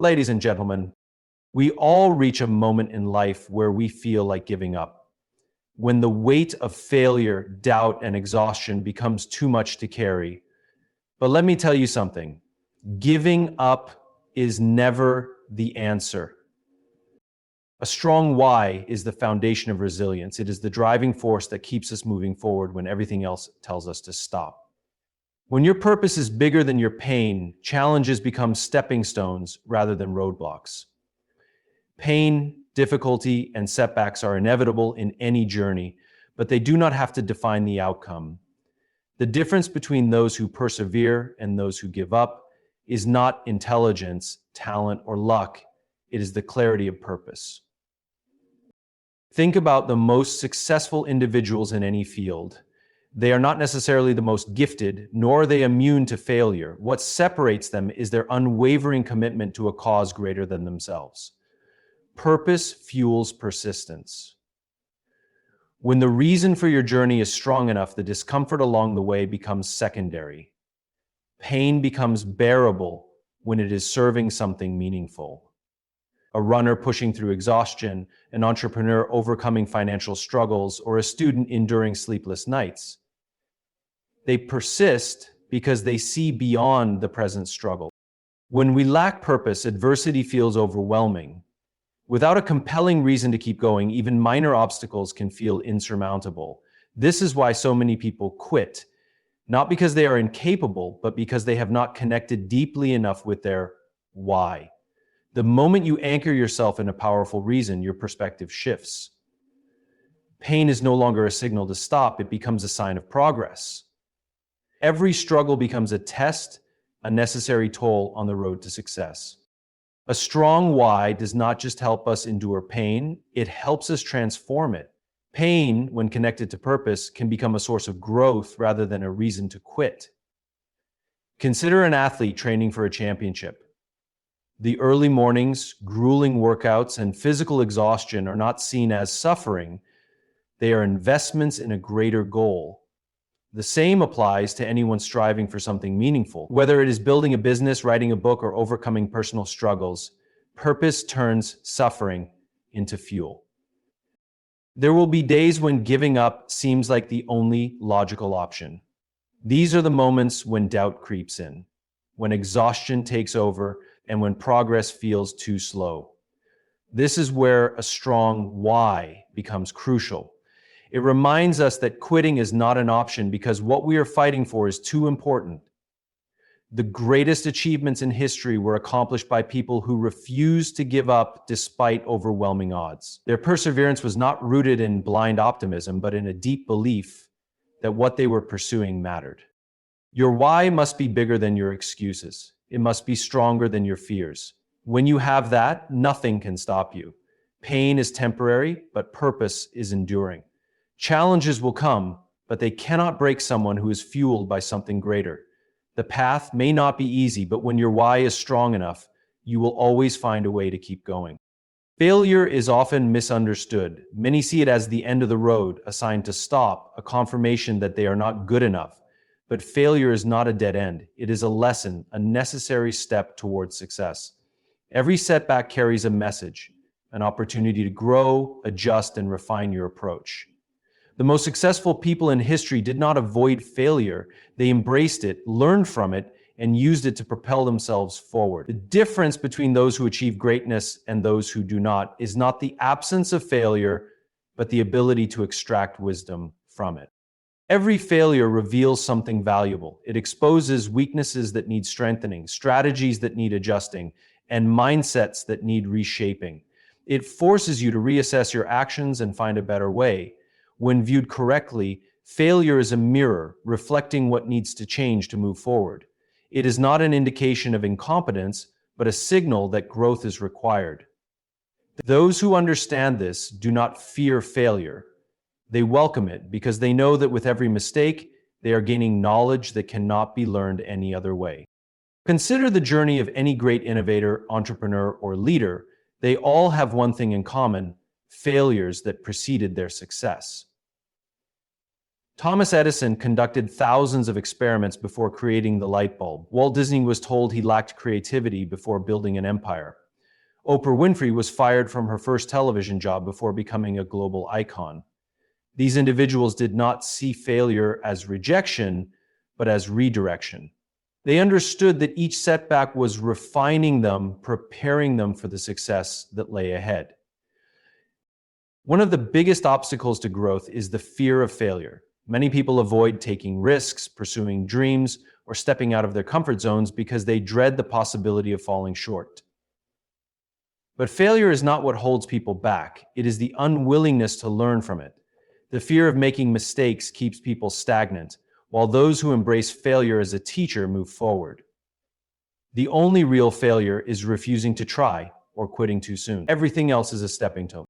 Ladies and gentlemen, we all reach a moment in life where we feel like giving up. When the weight of failure, doubt, and exhaustion becomes too much to carry. But let me tell you something. Giving up is never the answer. A strong why is the foundation of resilience. It is the driving force that keeps us moving forward when everything else tells us to stop. When your purpose is bigger than your pain, challenges become stepping stones rather than roadblocks. Pain, difficulty, and setbacks are inevitable in any journey, but they do not have to define the outcome. The difference between those who persevere and those who give up is not intelligence, talent, or luck. It is the clarity of purpose. Think about the most successful individuals in any field. They are not necessarily the most gifted, nor are they immune to failure. What separates them is their unwavering commitment to a cause greater than themselves. Purpose fuels persistence. When the reason for your journey is strong enough, the discomfort along the way becomes secondary. Pain becomes bearable when it is serving something meaningful. A runner pushing through exhaustion, an entrepreneur overcoming financial struggles, or a student enduring sleepless nights. They persist because they see beyond the present struggle. When we lack purpose, adversity feels overwhelming. Without a compelling reason to keep going, even minor obstacles can feel insurmountable. This is why so many people quit, not because they are incapable, but because they have not connected deeply enough with their why. The moment you anchor yourself in a powerful reason, your perspective shifts. Pain is no longer a signal to stop, it becomes a sign of progress. Every struggle becomes a test, a necessary toll on the road to success. A strong why does not just help us endure pain, it helps us transform it. Pain, when connected to purpose, can become a source of growth rather than a reason to quit. Consider an athlete training for a championship. The early mornings, grueling workouts, and physical exhaustion are not seen as suffering. They are investments in a greater goal. The same applies to anyone striving for something meaningful. Whether it is building a business, writing a book, or overcoming personal struggles, purpose turns suffering into fuel. There will be days when giving up seems like the only logical option. These are the moments when doubt creeps in, when exhaustion takes over, and when progress feels too slow. This is where a strong why becomes crucial. It reminds us that quitting is not an option because what we are fighting for is too important. The greatest achievements in history were accomplished by people who refused to give up despite overwhelming odds. Their perseverance was not rooted in blind optimism, but in a deep belief that what they were pursuing mattered. Your why must be bigger than your excuses. It must be stronger than your fears. When you have that, nothing can stop you. Pain is temporary, but purpose is enduring. Challenges will come, but they cannot break someone who is fueled by something greater. The path may not be easy, but when your why is strong enough, you will always find a way to keep going. Failure is often misunderstood. Many see it as the end of the road, a sign to stop, a confirmation that they are not good enough. But failure is not a dead end. It is a lesson, a necessary step towards success. Every setback carries a message, an opportunity to grow, adjust, and refine your approach. The most successful people in history did not avoid failure. They embraced it, learned from it, and used it to propel themselves forward. The difference between those who achieve greatness and those who do not is not the absence of failure, but the ability to extract wisdom from it. Every failure reveals something valuable. It exposes weaknesses that need strengthening, strategies that need adjusting, and mindsets that need reshaping. It forces you to reassess your actions and find a better way. When viewed correctly, failure is a mirror reflecting what needs to change to move forward. It is not an indication of incompetence, but a signal that growth is required. Those who understand this do not fear failure. They welcome it because they know that with every mistake, they are gaining knowledge that cannot be learned any other way. Consider the journey of any great innovator, entrepreneur, or leader. They all have one thing in common: failures that preceded their success. Thomas Edison conducted thousands of experiments before creating the light bulb. Walt Disney was told he lacked creativity before building an empire. Oprah Winfrey was fired from her first television job before becoming a global icon. These individuals did not see failure as rejection, but as redirection. They understood that each setback was refining them, preparing them for the success that lay ahead. One of the biggest obstacles to growth is the fear of failure. Many people avoid taking risks, pursuing dreams, or stepping out of their comfort zones because they dread the possibility of falling short. But failure is not what holds people back. It is the unwillingness to learn from it. The fear of making mistakes keeps people stagnant, while those who embrace failure as a teacher move forward. The only real failure is refusing to try or quitting too soon. Everything else is a stepping stone.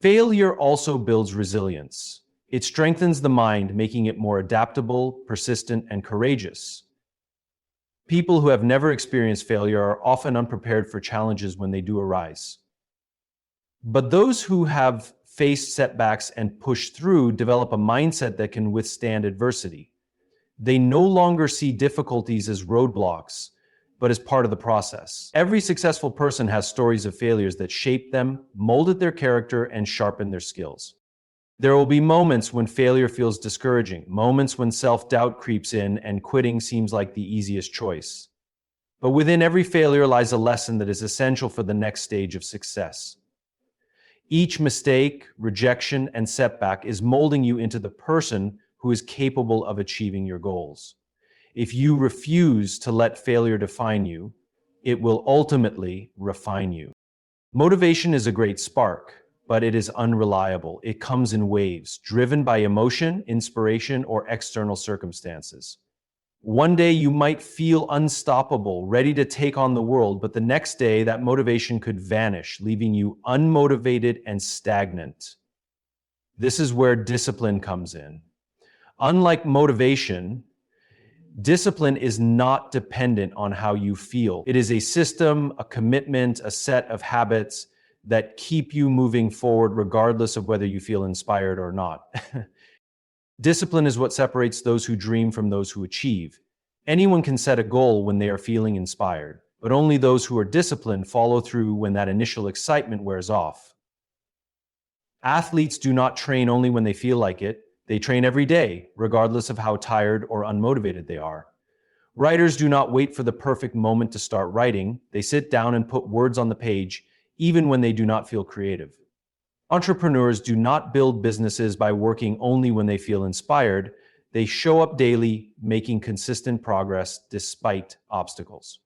Failure also builds resilience. It strengthens the mind, making it more adaptable, persistent, and courageous. People who have never experienced failure are often unprepared for challenges when they do arise. But those who have faced setbacks and pushed through develop a mindset that can withstand adversity. They no longer see difficulties as roadblocks, but as part of the process. Every successful person has stories of failures that shaped them, molded their character, and sharpened their skills. There will be moments when failure feels discouraging, moments when self-doubt creeps in and quitting seems like the easiest choice. But within every failure lies a lesson that is essential for the next stage of success. Each mistake, rejection, and setback is molding you into the person who is capable of achieving your goals. If you refuse to let failure define you, it will ultimately refine you. Motivation is a great spark, but it is unreliable. It comes in waves, driven by emotion, inspiration, or external circumstances. One day you might feel unstoppable, ready to take on the world, but the next day that motivation could vanish, leaving you unmotivated and stagnant. This is where discipline comes in. Unlike motivation, discipline is not dependent on how you feel. It is a system, a commitment, a set of habits that keep you moving forward regardless of whether you feel inspired or not. Discipline is what separates those who dream from those who achieve. Anyone can set a goal when they are feeling inspired, but only those who are disciplined follow through when that initial excitement wears off. Athletes do not train only when they feel like it. They train every day, regardless of how tired or unmotivated they are. Writers do not wait for the perfect moment to start writing. They sit down and put words on the page, even when they do not feel creative. Entrepreneurs do not build businesses by working only when they feel inspired. They show up daily, making consistent progress despite obstacles.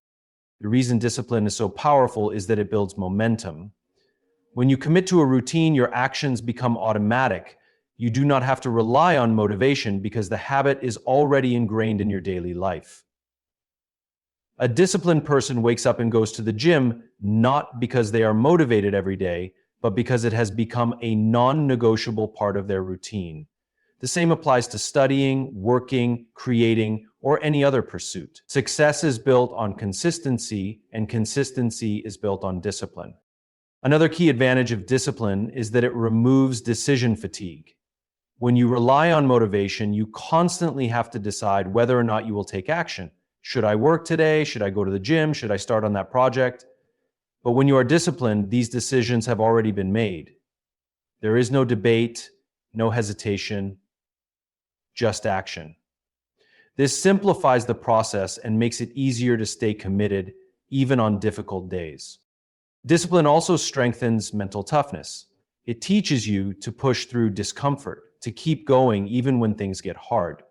The reason discipline is so powerful is that it builds momentum. When you commit to a routine, your actions become automatic. You do not have to rely on motivation because the habit is already ingrained in your daily life. A disciplined person wakes up and goes to the gym not because they are motivated every day, but because it has become a non-negotiable part of their routine. The same applies to studying, working, creating, or any other pursuit. Success is built on consistency, and consistency is built on discipline. Another key advantage of discipline is that it removes decision fatigue. When you rely on motivation, you constantly have to decide whether or not you will take action. Should I work today? Should I go to the gym? Should I start on that project? But when you are disciplined, these decisions have already been made. There is no debate, no hesitation, just action. This simplifies the process and makes it easier to stay committed, even on difficult days. Discipline also strengthens mental toughness. It teaches you to push through discomfort, to keep going even when things get hard.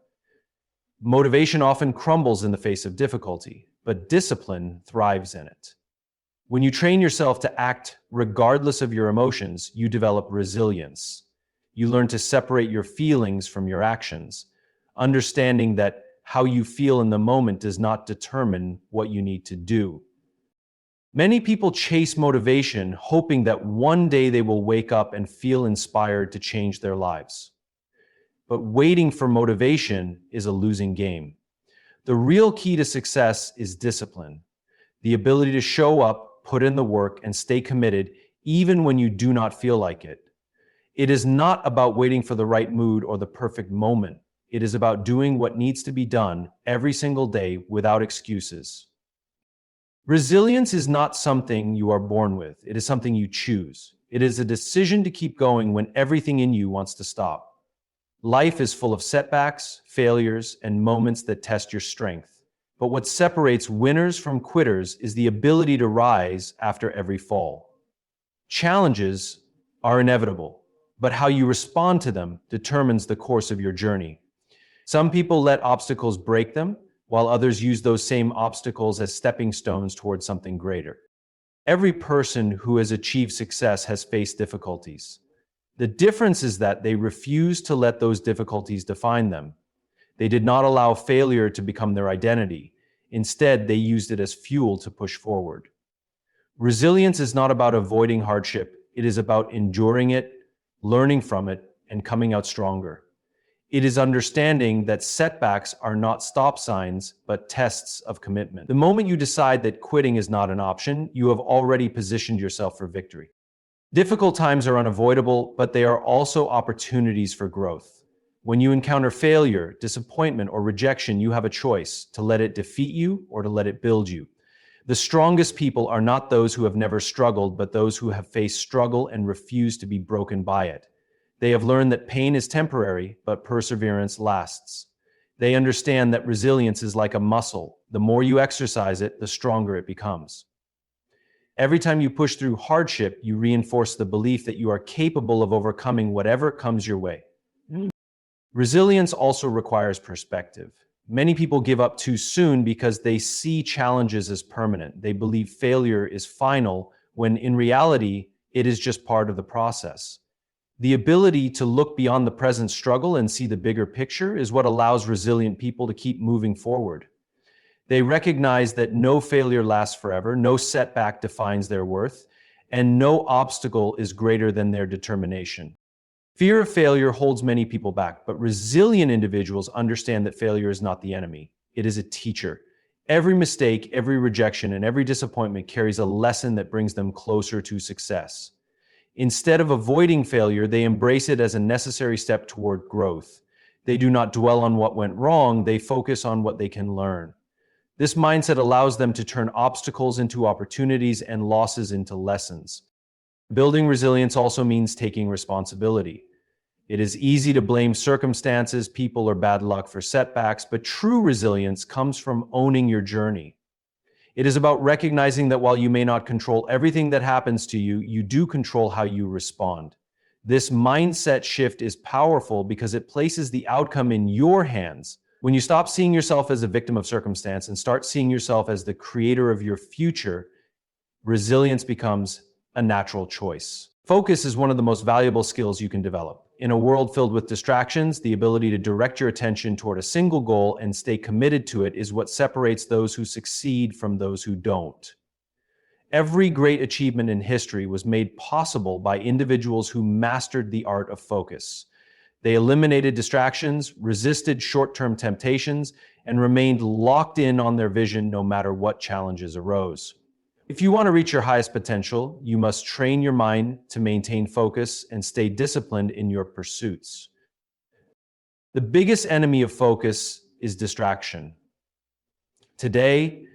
Motivation often crumbles in the face of difficulty, but discipline thrives in it. When you train yourself to act regardless of your emotions, you develop resilience. You learn to separate your feelings from your actions, understanding that how you feel in the moment does not determine what you need to do. Many people chase motivation, hoping that one day they will wake up and feel inspired to change their lives. But waiting for motivation is a losing game. The real key to success is discipline, the ability to show up, put in the work, and stay committed even when you do not feel like it. It is not about waiting for the right mood or the perfect moment. It is about doing what needs to be done every single day without excuses. Resilience is not something you are born with. It is something you choose. It is a decision to keep going when everything in you wants to stop. Life is full of setbacks, failures, and moments that test your strength. But what separates winners from quitters is the ability to rise after every fall. Challenges are inevitable, but how you respond to them determines the course of your journey. Some people let obstacles break them, while others use those same obstacles as stepping stones towards something greater. Every person who has achieved success has faced difficulties. The difference is that they refused to let those difficulties define them. They did not allow failure to become their identity. Instead, they used it as fuel to push forward. Resilience is not about avoiding hardship. It is about enduring it, learning from it, and coming out stronger. It is understanding that setbacks are not stop signs, but tests of commitment. The moment you decide that quitting is not an option, you have already positioned yourself for victory. Difficult times are unavoidable, but they are also opportunities for growth. When you encounter failure, disappointment, or rejection, you have a choice to let it defeat you or to let it build you. The strongest people are not those who have never struggled, but those who have faced struggle and refused to be broken by it. They have learned that pain is temporary, but perseverance lasts. They understand that resilience is like a muscle. The more you exercise it, the stronger it becomes. Every time you push through hardship, you reinforce the belief that you are capable of overcoming whatever comes your way. Resilience also requires perspective. Many people give up too soon because they see challenges as permanent. They believe failure is final, when in reality, it is just part of the process. The ability to look beyond the present struggle and see the bigger picture is what allows resilient people to keep moving forward. They recognize that no failure lasts forever, no setback defines their worth, and no obstacle is greater than their determination. Fear of failure holds many people back, but resilient individuals understand that failure is not the enemy. It is a teacher. Every mistake, every rejection, and every disappointment carries a lesson that brings them closer to success. Instead of avoiding failure, they embrace it as a necessary step toward growth. They do not dwell on what went wrong, they focus on what they can learn. This mindset allows them to turn obstacles into opportunities and losses into lessons. Building resilience also means taking responsibility. It is easy to blame circumstances, people, or bad luck for setbacks, but true resilience comes from owning your journey. It is about recognizing that while you may not control everything that happens to you, you do control how you respond. This mindset shift is powerful because it places the outcome in your hands. When you stop seeing yourself as a victim of circumstance and start seeing yourself as the creator of your future, resilience becomes a natural choice. Focus is one of the most valuable skills you can develop. In a world filled with distractions, the ability to direct your attention toward a single goal and stay committed to it is what separates those who succeed from those who don't. Every great achievement in history was made possible by individuals who mastered the art of focus. They eliminated distractions, resisted short-term temptations, and remained locked in on their vision no matter what challenges arose. If you want to reach your highest potential, you must train your mind to maintain focus and stay disciplined in your pursuits. The biggest enemy of focus is distraction. Today,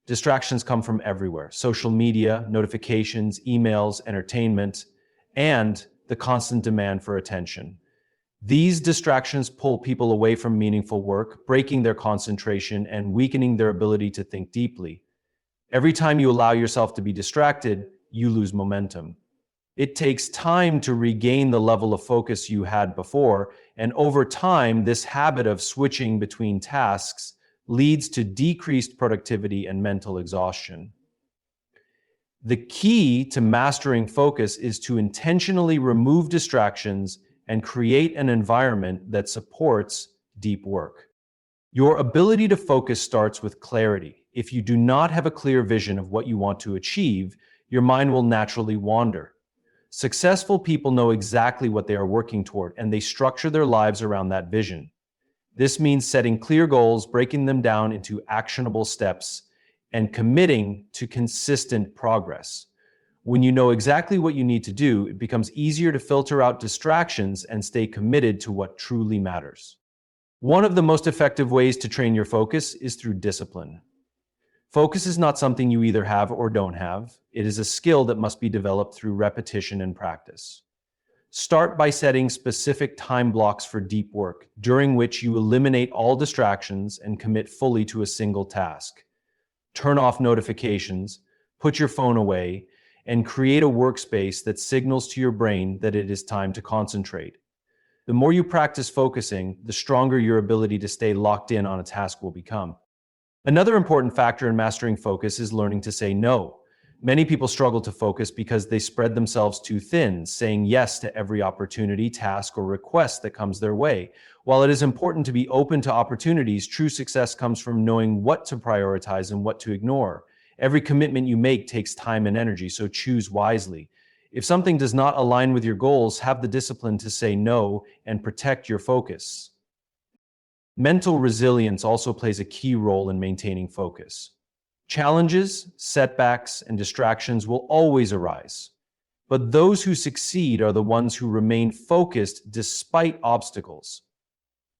distractions come from everywhere: social media, notifications, emails, entertainment, and the constant demand for attention. These distractions pull people away from meaningful work, breaking their concentration and weakening their ability to think deeply. Every time you allow yourself to be distracted, you lose momentum. It takes time to regain the level of focus you had before, and over time, this habit of switching between tasks leads to decreased productivity and mental exhaustion. The key to mastering focus is to intentionally remove distractions and create an environment that supports deep work. Your ability to focus starts with clarity. If you do not have a clear vision of what you want to achieve, your mind will naturally wander. Successful people know exactly what they are working toward, and they structure their lives around that vision. This means setting clear goals, breaking them down into actionable steps, and committing to consistent progress. When you know exactly what you need to do, it becomes easier to filter out distractions and stay committed to what truly matters. One of the most effective ways to train your focus is through discipline. Focus is not something you either have or don't have. It is a skill that must be developed through repetition and practice. Start by setting specific time blocks for deep work, during which you eliminate all distractions and commit fully to a single task. Turn off notifications, put your phone away, and create a workspace that signals to your brain that it is time to concentrate. The more you practice focusing, the stronger your ability to stay locked in on a task will become. Another important factor in mastering focus is learning to say no. Many people struggle to focus because they spread themselves too thin, saying yes to every opportunity, task, or request that comes their way. While it is important to be open to opportunities, true success comes from knowing what to prioritize and what to ignore. Every commitment you make takes time and energy, so choose wisely. If something does not align with your goals, have the discipline to say no and protect your focus. Mental resilience also plays a key role in maintaining focus. Challenges, setbacks, and distractions will always arise. But those who succeed are the ones who remain focused despite obstacles.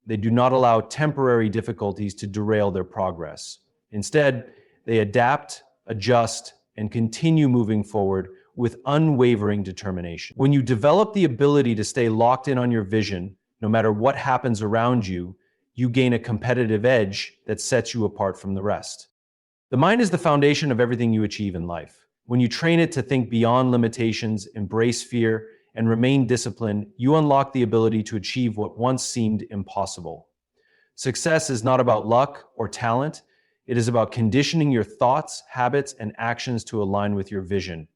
They do not allow temporary difficulties to derail their progress. Instead, they adapt, adjust, and continue moving forward with unwavering determination. When you develop the ability to stay locked in on your vision, no matter what happens around you, you gain a competitive edge that sets you apart from the rest. The mind is the foundation of everything you achieve in life. When you train it to think beyond limitations, embrace fear, and remain disciplined, you unlock the ability to achieve what once seemed impossible. Success is not about luck or talent. It is about conditioning your thoughts, habits, and actions to align with your vision.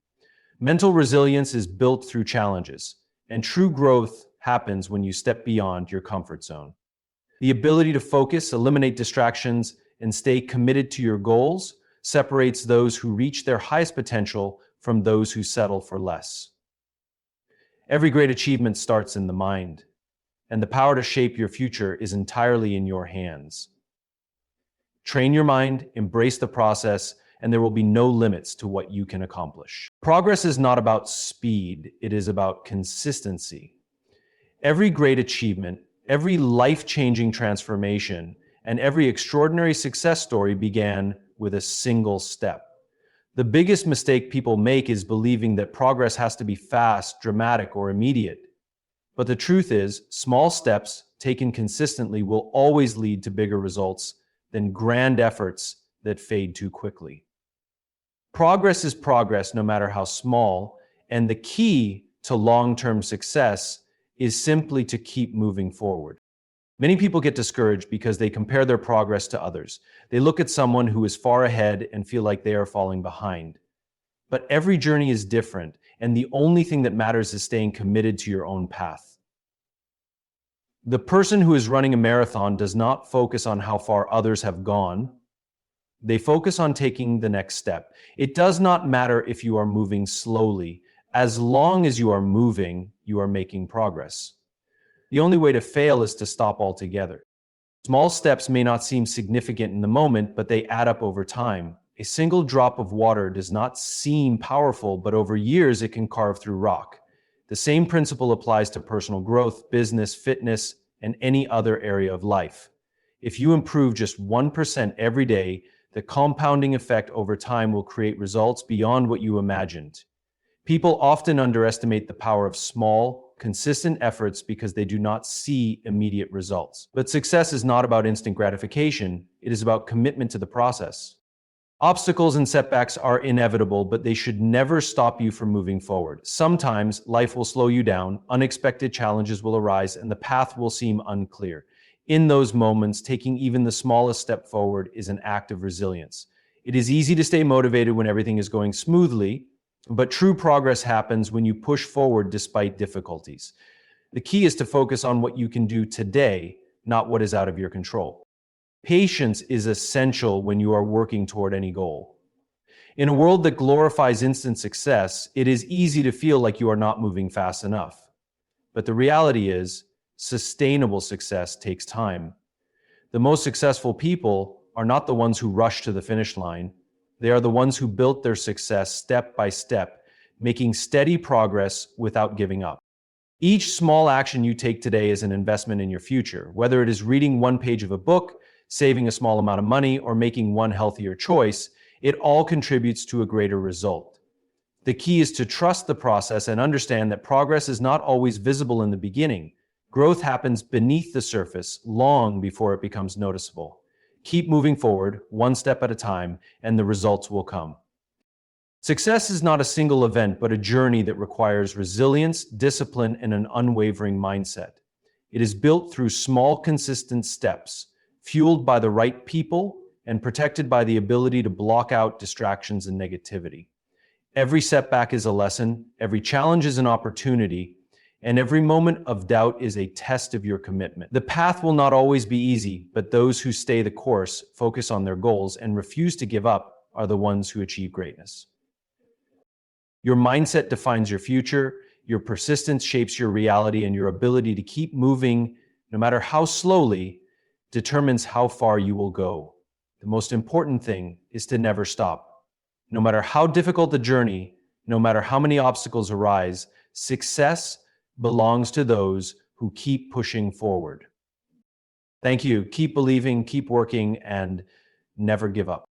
Mental resilience is built through challenges, and true growth happens when you step beyond your comfort zone. The ability to focus, eliminate distractions, and stay committed to your goals separates those who reach their highest potential from those who settle for less. Every great achievement starts in the mind, and the power to shape your future is entirely in your hands. Train your mind, embrace the process, and there will be no limits to what you can accomplish. Progress is not about speed, it is about consistency. Every great achievement, every life-changing transformation, and every extraordinary success story began with a single step. The biggest mistake people make is believing that progress has to be fast, dramatic, or immediate. But the truth is, small steps taken consistently will always lead to bigger results than grand efforts that fade too quickly. Progress is progress no matter how small, and the key to long-term success is simply to keep moving forward. Many people get discouraged because they compare their progress to others. They look at someone who is far ahead and feel like they are falling behind. But every journey is different, and the only thing that matters is staying committed to your own path. The person who is running a marathon does not focus on how far others have gone. They focus on taking the next step. It does not matter if you are moving slowly. As long as you are moving, you are making progress. The only way to fail is to stop altogether. Small steps may not seem significant in the moment, but they add up over time. A single drop of water does not seem powerful, but over years it can carve through rock. The same principle applies to personal growth, business, fitness, and any other area of life. If you improve just 1% every day, the compounding effect over time will create results beyond what you imagined. People often underestimate the power of small, consistent efforts because they do not see immediate results. But success is not about instant gratification, it is about commitment to the process. Obstacles and setbacks are inevitable, but they should never stop you from moving forward. Sometimes life will slow you down, unexpected challenges will arise, and the path will seem unclear. In those moments, taking even the smallest step forward is an act of resilience. It is easy to stay motivated when everything is going smoothly, but true progress happens when you push forward despite difficulties. The key is to focus on what you can do today, not what is out of your control. Patience is essential when you are working toward any goal. In a world that glorifies instant success, it is easy to feel like you are not moving fast enough. But the reality is, sustainable success takes time. The most successful people are not the ones who rush to the finish line. They are the ones who built their success step by step, making steady progress without giving up. Each small action you take today is an investment in your future, whether it is reading one page of a book, saving a small amount of money, or making one healthier choice. It all contributes to a greater result. The key is to trust the process and understand that progress is not always visible in the beginning. Growth happens beneath the surface long before it becomes noticeable. Keep moving forward, one step at a time, and the results will come. Success is not a single event, but a journey that requires resilience, discipline, and an unwavering mindset. It is built through small, consistent steps, fueled by the right people, and protected by the ability to block out distractions and negativity. Every setback is a lesson, every challenge is an opportunity, and every moment of doubt is a test of your commitment. The path will not always be easy, but those who stay the course, focus on their goals, and refuse to give up are the ones who achieve greatness. Your mindset defines your future, your persistence shapes your reality, and your ability to keep moving, no matter how slowly, determines how far you will go. The most important thing is to never stop. No matter how difficult the journey, no matter how many obstacles arise, success belongs to those who keep pushing forward. Thank you. Keep believing, keep working, and never give up.